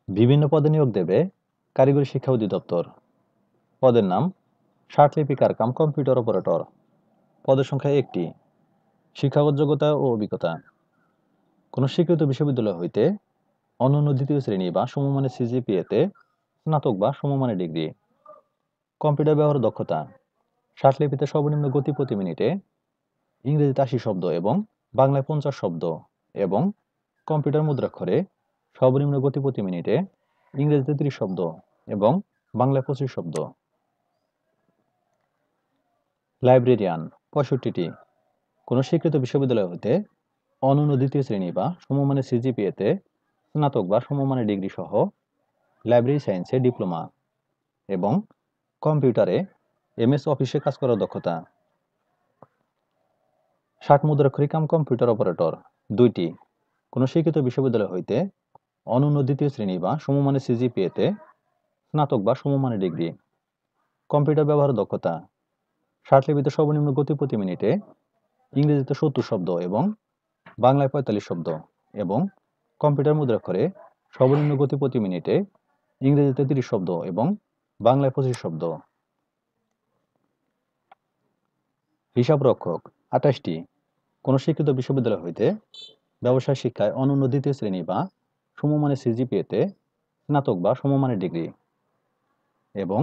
বিভিন্ন পদে নিয়োগ দেবে কারিগরি শিক্ষা অধিদপ্তর। পদের নাম ষাট লিপিকার কাম কম্পিউটার অপারেটর। পদের সংখ্যা 1টি। শিক্ষাগত যোগ্যতা ও অভিজ্ঞতা। কোন স্বীকৃত বিশ্ববিদ্যালয় হইতে অনন্য দ্বিতীয় শ্রেণী বা সমমানের সিজিপিএতে স্নাতক বা সমমানের ডিগ্রি। কম্পিউটার ব্যবহার দক্ষতা। ষাটলিপিতে সর্বনিম্ন গতি প্রতি মিনিটে ইংরেজিতে 80 শব্দ এবং বাংলায় 50 শব্দ এবং কম্পিউটার মুদ্রাক্ষরে সর্বনিম্ন গতি প্রতি মিনিটে ইংরেজিতে 30 শব্দ এবং বাংলায় 25 শব্দ। লাইব্রেরিয়ান 65টি। কোন স্বীকৃত বিশ্ববিদ্যালয় হতে অনন্য দ্বিতীয় শ্রেণী বা সমমানের সিজিপিএতে স্নাতক বা সমমানের ডিগ্রি সহ লাইব্রেরি সায়েন্সে ডিপ্লোমা এবং কম্পিউটারে এমএস অফিসে কাজ করার দক্ষতা। 60 মুদ্রাক্ষরিক কাম কম্পিউটার অপারেটর 2টি। কোন স্বীকৃত বিশ্ববিদ্যালয় হইতে অনন্য দ্বিতীয় শ্রেণী বা সমমানের সিজিপিএতে স্নাতক বা সমমানের ডিগ্রি। কম্পিউটার ব্যবহার দক্ষতা। ষাটলিপিতে সর্বনিম্ন গতি প্রতি মিনিটে ইংরেজিতে 70 শব্দ এবং বাংলায় 45 শব্দ এবং কম্পিউটার মুদ্রাক্ষরে সর্বনিম্ন গতি প্রতি মিনিটে ইংরেজিতে 30 শব্দ এবং বাংলায় 25 শব্দ। হিসাব রক্ষক 28টি। কোন স্বীকৃত বিশ্ববিদ্যালয় হইতে ব্যবসায় শিক্ষায় অনন্য দ্বিতীয় শ্রেণী বা সমমানের সিজিপিএতে স্নাতক বা সমমানের ডিগ্রি এবং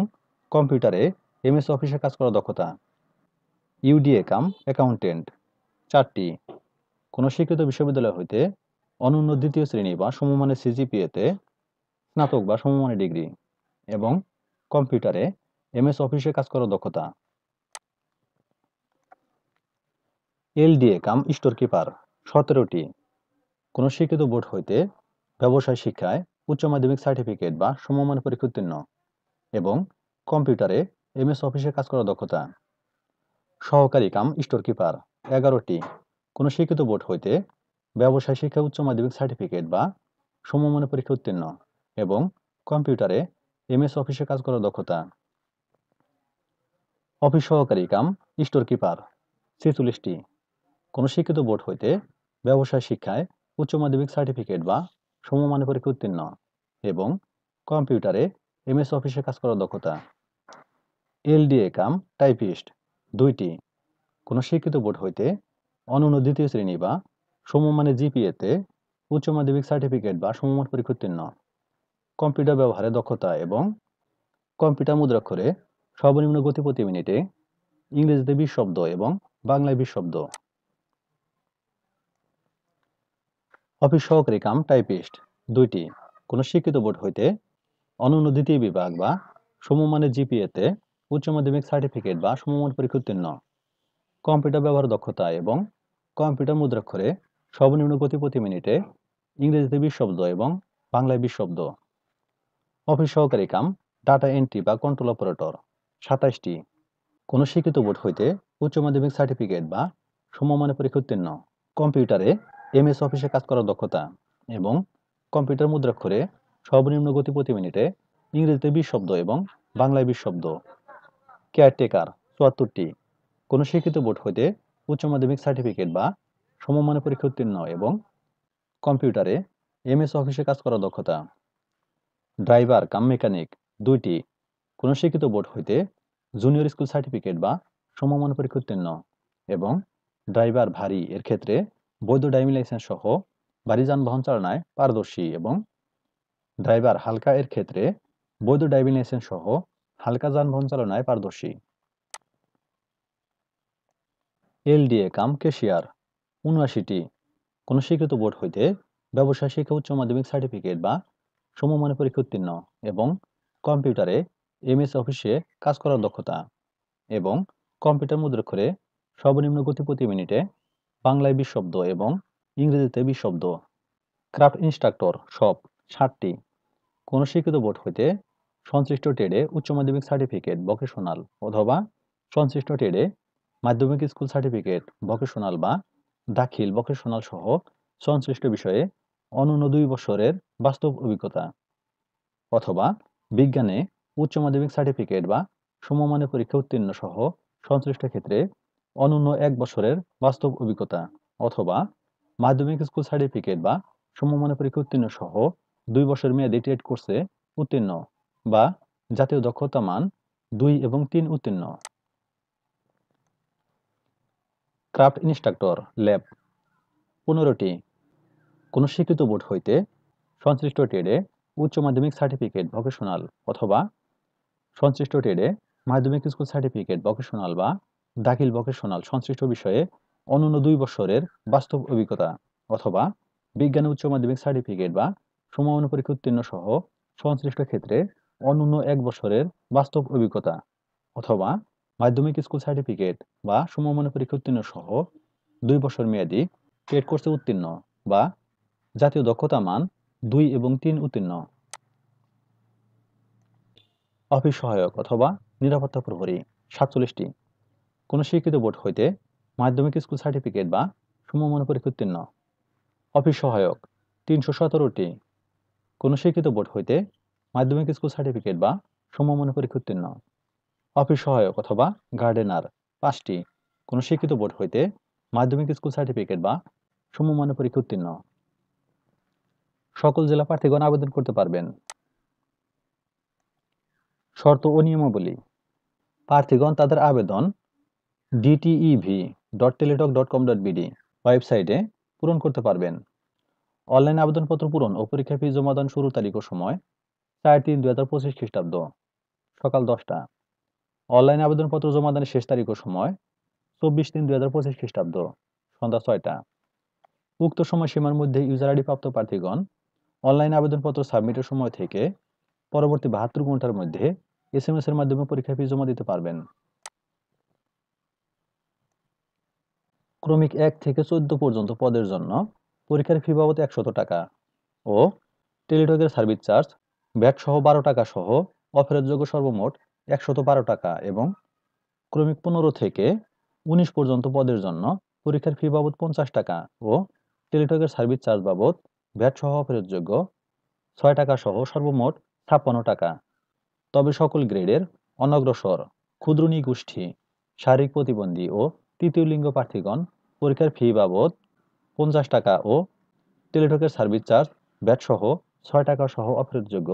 কম্পিউটারে এমএস অফিসে কাজ করার দক্ষতা। ইউডিএ কাম অ্যাকাউন্টেন্ট 4টি। কোন স্বীকৃত বিশ্ববিদ্যালয় হইতে অনন্য দ্বিতীয় শ্রেণী বা সমমানের সিজিপিএতে স্নাতক বা সমমানের ডিগ্রি এবং কম্পিউটারে এমএস অফিসে কাজ করার দক্ষতা। এলডিএ কাম স্টোর কিপার 17টি। কোন স্বীকৃত বোর্ড হইতে ব্যবসায় শিক্ষায় উচ্চ মাধ্যমিক সার্টিফিকেট বা সমমান পরীক্ষা উত্তীর্ণ এবং কম্পিউটারে এমএস অফিসে কাজ করার দক্ষতা। সহকারী কাম স্টোর কিপার 11টি। কোন স্বীকৃত বোর্ড হইতে ব্যবসায় শিক্ষায় উচ্চ মাধ্যমিক সার্টিফিকেট বা সমমানের পরীক্ষা উত্তীর্ণ এবং কম্পিউটারে এমএস অফিসে কাজ করার দক্ষতা। অফিস সহকারী কাম স্টোর কিপার 46টি। কোন শিক্ষিত বোর্ড হইতে ব্যবসায় শিক্ষায় উচ্চ মাধ্যমিক সার্টিফিকেট বা সমমানের পরীক্ষা উত্তীর্ণ এবং কম্পিউটারে এমএস অফিসে কাজ করার দক্ষতা। এলডিএ কাম টাইপিস্ট 2টি। কোন শিক্ষিত বোর্ড হইতে অনন্য দ্বিতীয় শ্রেণী বা সমমানের জিপিএতে উচ্চ মাধ্যমিক সার্টিফিকেট বা সমমান পরীক্ষা উত্তীর্ণ, কম্পিউটার ব্যবহারে দক্ষতা এবং কম্পিউটার মুদ্রাক্ষরে সর্বনিম্ন গতি প্রতি মিনিটে ইংরেজিতে 20 শব্দ এবং বাংলায় 20 শব্দ। অফিস সহকারী কাম টাইপিস্ট 2টি। কোন শিক্ষিত বোর্ড হইতে অনন্য দ্বিতীয় বিভাগ বা সমমানের জিপিএতে উচ্চ মাধ্যমিক সার্টিফিকেট বা সমমান পরীক্ষা উত্তীর্ণ, কম্পিউটার ব্যবহার দক্ষতা এবং কম্পিউটার মুদ্রাক্ষরে সর্বনিম্ন গতি প্রতি মিনিটে ইংরেজিতে 20 শব্দ এবং বাংলায় 20 শব্দ। অফিস সহকারী কাম ডাটা এন্ট্রি বা কন্ট্রোল অপারেটর 27টি। কোন শিক্ষিত বোর্ড হইতে উচ্চ মাধ্যমিক সার্টিফিকেট বা সমমানের পরীক্ষা উত্তীর্ণ, কম্পিউটারে এমএস অফিসে কাজ করার দক্ষতা এবং কম্পিউটার মুদ্রাক্ষরে সর্বনিম্ন গতি প্রতি মিনিটে ইংরেজিতে 20 শব্দ এবং বাংলায় 20 শব্দ। কেয়ারটেকার 74টি। কোন শিক্ষিত বোর্ড হইতে উচ্চ মাধ্যমিক সার্টিফিকেট বা সমমানের পরীক্ষা উত্তীর্ণ এবং কম্পিউটারে এমএস অফিসে কাজ করার দক্ষতা। ড্রাইভার কাম মেকানিক 2টি। কোন শিক্ষিত বোর্ড হইতে জুনিয়র স্কুল সার্টিফিকেট বা সমমান পরীক্ষা উত্তীর্ণ এবং ড্রাইভার ভারী এর ক্ষেত্রে বৈধ ড্রাইভিং লাইসেন্স সহ ভারী যানবাহন চালনায় পারদর্শী এবং ড্রাইভার হালকা এর ক্ষেত্রে বৈধ ড্রাইভিং লাইসেন্স সহ হালকা যানবাহন চালনায় পারদর্শী। এলডিএ কাম ক্যাশিয়ার 79টি। কোন স্বীকৃত বোর্ড হইতে ব্যবসায় শিক্ষা উচ্চ মাধ্যমিক সার্টিফিকেট বা সমমানের পরীক্ষা উত্তীর্ণ এবং কম্পিউটারে এমএস অফিসে কাজ করার দক্ষতা এবং কম্পিউটার মুদ্রাক্ষরে সর্বনিম্ন গতি প্রতি মিনিটে বাংলায় 20 শব্দ এবং ইংরেজিতে 20 শব্দ। ক্রাফট ইনস্ট্রাক্টর সব 60টি। কোন শিক্ষিত বোর্ড হইতে সংশ্লিষ্ট ট্রেডে উচ্চ মাধ্যমিক সার্টিফিকেট ভোকেশনাল অথবা সংশ্লিষ্ট ট্রেডে মাধ্যমিক স্কুল সার্টিফিকেট ভোকেশনাল বা দাখিল ভোকেশনাল সহ সংশ্লিষ্ট বিষয়ে অনূন্য 2 বছরের বাস্তব অভিজ্ঞতা অথবা বিজ্ঞানে উচ্চ মাধ্যমিক সার্টিফিকেট বা সমমানের পরীক্ষা উত্তীর্ণ সহ সংশ্লিষ্ট ক্ষেত্রে অনূন্য 1 বছরের বাস্তব অভিজ্ঞতা অথবা মাধ্যমিক স্কুল সার্টিফিকেট বা সমমানের পরীক্ষা উত্তীর্ণ সহ 2 বছর মেয়াদী টেট কোর্সে উত্তীর্ণ বা জাতীয় দক্ষতা মান 2 এবং 3 উত্তীর্ণ। ক্রাফট ইনস্ট্রাক্টর ল্যাব 15টি। কোনো স্বীকৃত বোর্ড হইতে সংশ্লিষ্ট ট্রেডে উচ্চ মাধ্যমিক সার্টিফিকেট ভোকেশনাল অথবা সংশ্লিষ্ট ট্রেডে মাধ্যমিক স্কুল সার্টিফিকেট ভোকেশনাল বা দাখিল ভোকেশনাল সংশ্লিষ্ট বিষয়ে অনূন্য 2 বছরের বাস্তব অভিজ্ঞতা অথবা বিজ্ঞানে উচ্চ মাধ্যমিক সার্টিফিকেট বা সমমানের পরীক্ষা উত্তীর্ণ সহ সংশ্লিষ্ট ক্ষেত্রে অনূন্য 1 বছরের বাস্তব অভিজ্ঞতা অথবা মাধ্যমিক স্কুল সার্টিফিকেট বা সমমানের পরীক্ষা উত্তীর্ণ সহ 2 বছর মেয়াদী টেট কোর্সে উত্তীর্ণ বা জাতীয় দক্ষতা মান 2 এবং 3 উত্তীর্ণ। অফিস সহায়ক অথবা নিরাপত্তা প্রহরী 47টি। কোনো স্বীকৃত বোর্ড হইতে মাধ্যমিক স্কুল সার্টিফিকেট বা সমমানের পরীক্ষা উত্তীর্ণ। অফিস সহায়ক 317টি। কোনো স্বীকৃত বোর্ড হইতে মাধ্যমিক স্কুল সার্টিফিকেট বা সমমানের পরীক্ষা উত্তীর্ণ। অফিস সহায়ক অথবা গার্ডেনার 5টি। কোনো স্বীকৃত বোর্ড হইতে মাধ্যমিক স্কুল সার্টিফিকেট বা সমমানের পরীক্ষা উত্তীর্ণ। সকল জেলা প্রার্থীগণ আবেদন করতে পারবেন। শর্ত ও নিয়মাবলী। প্রার্থীগণ তাদের আবেদন dtev.teletalk.com.bd ওয়েবসাইটে পূরণ করতে পারবেন। অনলাইন আবেদনপত্র পূরণ ও পরীক্ষা ফি জমাদান শুরু তারিখ ও সময় 4/3/2025 খ্রিস্টাব্দ সকাল 10টা। অনলাইন আবেদনপত্র জমাদানের শেষ তারিখ ও সময় 24/3/2025 খ্রিস্টাব্দ সন্ধ্যা 6টা। উক্ত সময়সীমার মধ্যে ইউজার আইডি প্রাপ্ত প্রার্থীগণ অনলাইন আবেদনপত্র সাবমিটের সময় থেকে পরবর্তী 72 ঘন্টার মধ্যে SMS এর মাধ্যমে পরীক্ষা ফি জমা দিতে পারবেন। ক্রমিক 1 থেকে 14 পর্যন্ত পদের জন্য পরীক্ষার ফি বাবদ 100 টাকা ও টেলিটকের সার্ভিস চার্জ ভ্যাট সহ 12 টাকা সহ অফেরতযোগ্য সর্বমোট 112 টাকা এবং ক্রমিক 15 থেকে 19 পর্যন্ত পদের জন্য পরীক্ষার ফি বাবদ 50 টাকা ও টেলিটকের সার্ভিস চার্জ বাবদ ভ্যাট সহ অফেরতযোগ্য 6 টাকা সহ সর্বমোট 56 টাকা। তবে সকল গ্রেডের অনগ্রসর, ক্ষুদ্র নৃগোষ্ঠী, শারীরিক প্রতিবন্ধী ও তৃতীয় লিঙ্গ প্রার্থীগণ পরীক্ষার ফি বাবদ 50 টাকা ও টেলিটকের সার্ভিস চার্জ ভ্যাট সহ 6 টাকা সহ অফেরতযোগ্য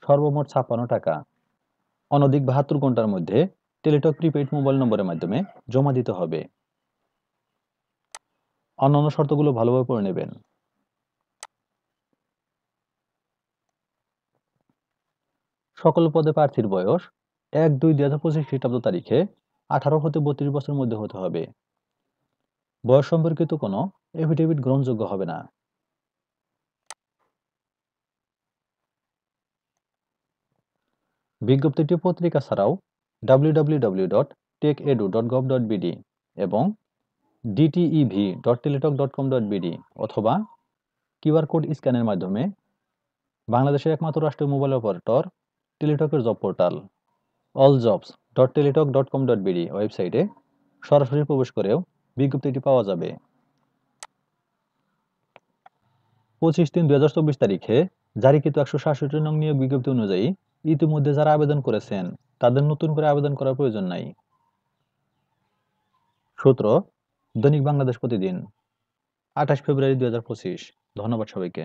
সর্বমোট 56 টাকা অনধিক 72 ঘন্টার মধ্যে টেলিটক প্রিপেইড মোবাইল নম্বরের মাধ্যমে জমা দিতে হবে। অন্যান্য শর্তগুলো ভালোভাবে পড়ে নেবেন। সকল পদে প্রার্থীর বয়স 1/2/2025 খ্রিস্টাব্দ তারিখে 18 হতে 32 বছরের মধ্যে হতে হবে। বয়স সম্পর্কিত কোনো এফিডেভিট গ্রহণযোগ্য হবে না। বিজ্ঞপ্তিটি পত্রিকা ছাড়াও www.techedu.gov.bd এবং dtev.teletalk.com.bd অথবা কিউআর কোড স্ক্যানের মাধ্যমে বাংলাদেশের একমাত্র রাষ্ট্রীয় মোবাইল অপারেটর টেলিটকের জব পোর্টাল alljobs.teletalk.com.bd ওয়েবসাইটে সরাসরি প্রবেশ করেও বিজ্ঞপ্তিটি পাওয়া যাবে। 25/3/2024 তারিখে জারিকৃত 167 নং নিয়োগ বিজ্ঞপ্তি অনুযায়ী ইতিমধ্যে যারা আবেদন করেছেন তাদের নতুন করে আবেদন করার প্রয়োজন নাই। সূত্র দৈনিক বাংলাদেশ প্রতিদিন 28 ফেব্রুয়ারি 2025। ধন্যবাদ সবাইকে।